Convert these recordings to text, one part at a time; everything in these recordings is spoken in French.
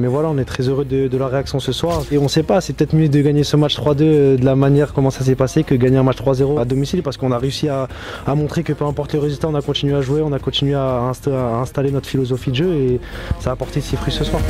Mais voilà, on est très heureux de la réaction ce soir. Et on sait pas, c'est peut-être mieux de gagner ce match 3-2 de la manière comment ça s'est passé que gagner un match 3-0 à domicile, parce qu'on a réussi à montrer que peu importe le résultat, on a continué à jouer, on a continué à installer notre philosophie de jeu et ça a apporté ses fruits ce soir.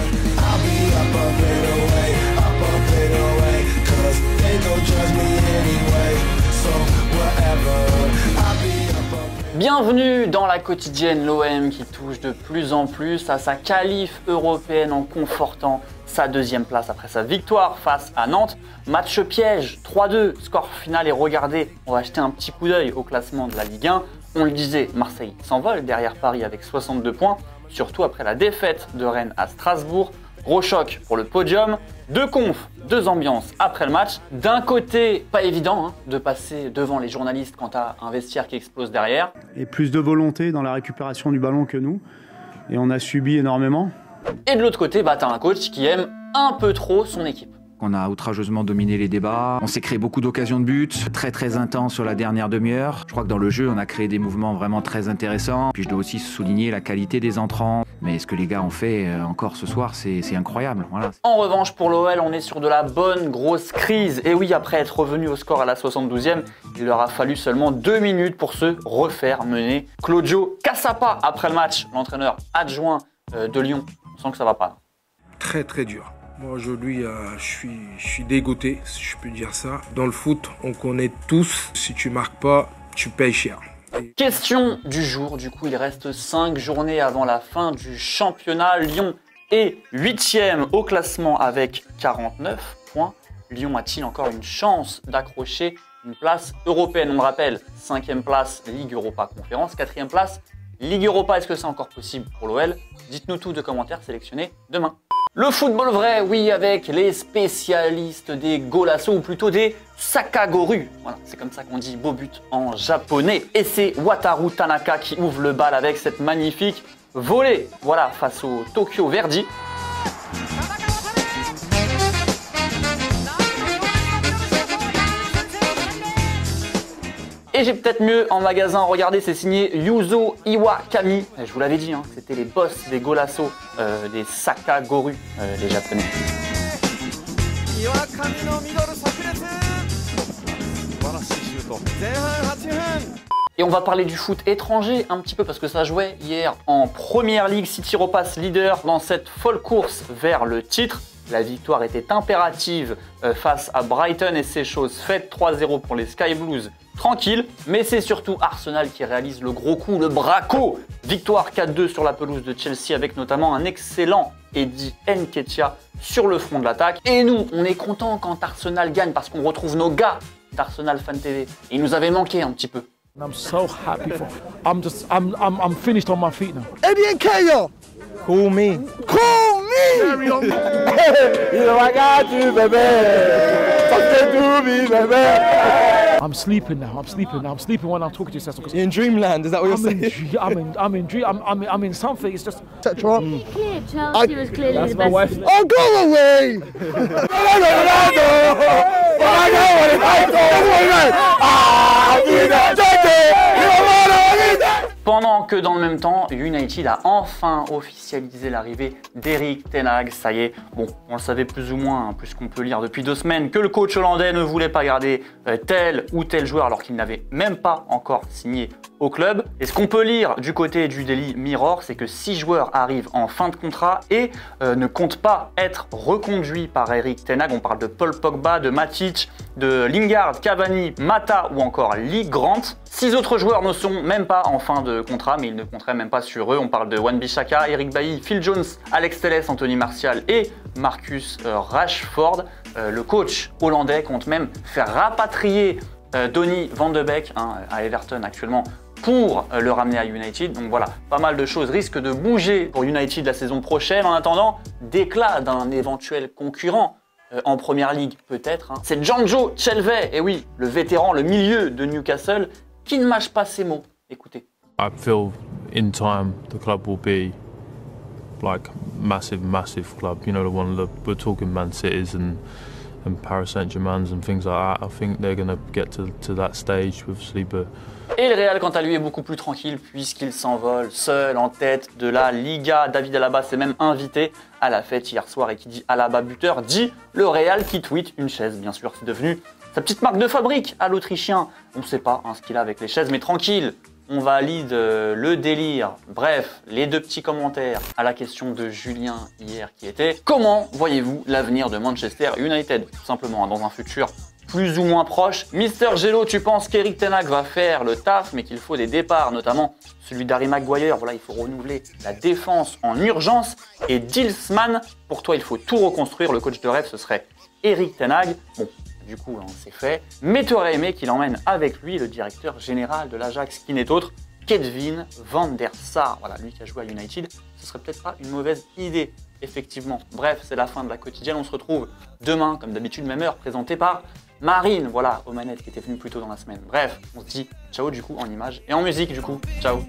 Bienvenue dans la quotidienne, l'OM qui touche de plus en plus à sa qualif européenne en confortant sa deuxième place après sa victoire face à Nantes. Match piège, 3-2, score final et regardez, on va jeter un petit coup d'œil au classement de la Ligue 1. On le disait, Marseille s'envole derrière Paris avec 62 points, surtout après la défaite de Rennes à Strasbourg. Gros choc pour le podium, deux confs, deux ambiances après le match. D'un côté, pas évident de passer devant les journalistes quand t'as un vestiaire qui explose derrière. Et plus de volonté dans la récupération du ballon que nous. Et on a subi énormément. Et de l'autre côté, t'as un coach qui aime un peu trop son équipe. On a outrageusement dominé les débats, on s'est créé beaucoup d'occasions de but, très intense sur la dernière demi-heure. Je crois que dans le jeu, on a créé des mouvements vraiment très intéressants. Puis je dois aussi souligner la qualité des entrants. Mais ce que les gars ont fait encore ce soir, c'est incroyable. Voilà. En revanche, pour l'OL, on est sur de la bonne grosse crise. Et oui, après être revenu au score à la 72e, il leur a fallu seulement 2 minutes pour se refaire mener. Claudio Cassapa, après le match, l'entraîneur adjoint de Lyon, on sent que ça va pas. Très dur. Moi aujourd'hui, je suis dégoûté, si je peux dire ça. Dans le foot, on connaît tous, si tu marques pas, tu payes cher. Question du jour, du coup il reste 5 journées avant la fin du championnat. Lyon est 8e au classement avec 49 points. Lyon a-t-il encore une chance d'accrocher une place européenne? On le rappelle, 5e place Ligue Europa Conférence, 4e place Ligue Europa. Est-ce que c'est encore possible pour l'OL? Dites-nous tout de commentaires sélectionnés demain. Le football vrai, oui, avec les spécialistes des golasso ou plutôt des sakagoru. Voilà, c'est comme ça qu'on dit beau but en japonais. Et c'est Wataru Tanaka qui ouvre le bal avec cette magnifique volée. Voilà, face au Tokyo Verdy. Et j'ai peut-être mieux en magasin, regardez, c'est signé Yuzo Iwakami. Je vous l'avais dit, c'était les boss des golasso, des sakagoru, les japonais. Et on va parler du foot étranger un petit peu parce que ça jouait hier en Première Ligue. City repasse leader dans cette folle course vers le titre. La victoire était impérative face à Brighton et c'est chose faite. 3-0 pour les Sky Blues. Tranquille, mais c'est surtout Arsenal qui réalise le gros coup, le braco. Victoire 4-2 sur la pelouse de Chelsea avec notamment un excellent Eddie Nketiah sur le front de l'attaque. Et nous, on est content quand Arsenal gagne parce qu'on retrouve nos gars d'Arsenal Fan TV. Et il nous avait manqué un petit peu. I'm so happy for. I'm finished on my feet now. Eddie Nketiah, call me. Call me. Carry on. You know I got you, baby. Talk to me, baby. I'm sleeping now. I'm sleeping when I'm talking to you, Cecil. You're in dreamland. Is that what you're saying? I'm in something. It's just. Etc. Clear, Chelsea was clearly That's the my best. wife. Oh, go away! Pendant que dans le même temps, United a enfin officialisé l'arrivée d'Erik ten Hag. Ça y est, bon, on le savait plus ou moins, puisqu'on peut lire depuis 2 semaines que le coach hollandais ne voulait pas garder tel ou tel joueur alors qu'il n'avait même pas encore signé au club. Et ce qu'on peut lire du côté du Daily Mirror, c'est que 6 joueurs arrivent en fin de contrat et ne comptent pas être reconduits par Erik ten Hag. On parle de Paul Pogba, de Matic, de Lingard, Cavani, Mata ou encore Lee Grant. 6 autres joueurs ne sont même pas en fin de contrat, mais ils ne compteraient même pas sur eux. On parle de Wan-Bissaka, Eric Bailly, Phil Jones, Alex Telles, Anthony Martial et Marcus Rashford. Le coach hollandais compte même faire rapatrier Donny van de Beek à Everton actuellement pour le ramener à United. Donc voilà, pas mal de choses risquent de bouger pour United la saison prochaine. En attendant, d'éclat d'un éventuel concurrent en Première Ligue peut-être. C'est Django Chelvey, et oui, le vétéran, le milieu de Newcastle, qui ne mâche pas ses mots. Écoutez. I feel in time the club will be like massive club. You know, we're talking Man Cities and Paris Saint-Germain's and things like that. I think they're going to get to that stage with Saliba. Et le Real, quant à lui, est beaucoup plus tranquille puisqu'il s'envole seul en tête de la Liga. David Alaba s'est même invité à la fête hier soir et qui dit Alaba buteur dit le Real qui tweet une chaise. Bien sûr, c'est devenu sa petite marque de fabrique à l'Autrichien. On ne sait pas ce qu'il a avec les chaises, mais tranquille, on valide le délire. Bref, les deux petits commentaires à la question de Julien hier qui était comment voyez-vous l'avenir de Manchester United? Tout simplement, dans un futur plus ou moins proche. Mister Gelo, tu penses qu'Eric Ten Hag va faire le taf, mais qu'il faut des départs, notamment celui d'Harry Maguire. Voilà, il faut renouveler la défense en urgence. Et Dilsman, pour toi, il faut tout reconstruire. Le coach de rêve, ce serait Eric Ten Hag. Bon, du coup, c'est fait. Mais tu aurais aimé qu'il emmène avec lui le directeur général de l'Ajax, qui n'est autre qu'Edwin van der Sar. Voilà, lui qui a joué à United. Ce serait peut-être pas une mauvaise idée, effectivement. Bref, c'est la fin de la quotidienne. On se retrouve demain, comme d'habitude, même heure, présenté par Marine, voilà, aux manettes, qui était venue plus tôt dans la semaine. Bref, on se dit ciao du coup en images et en musique du coup. Ciao.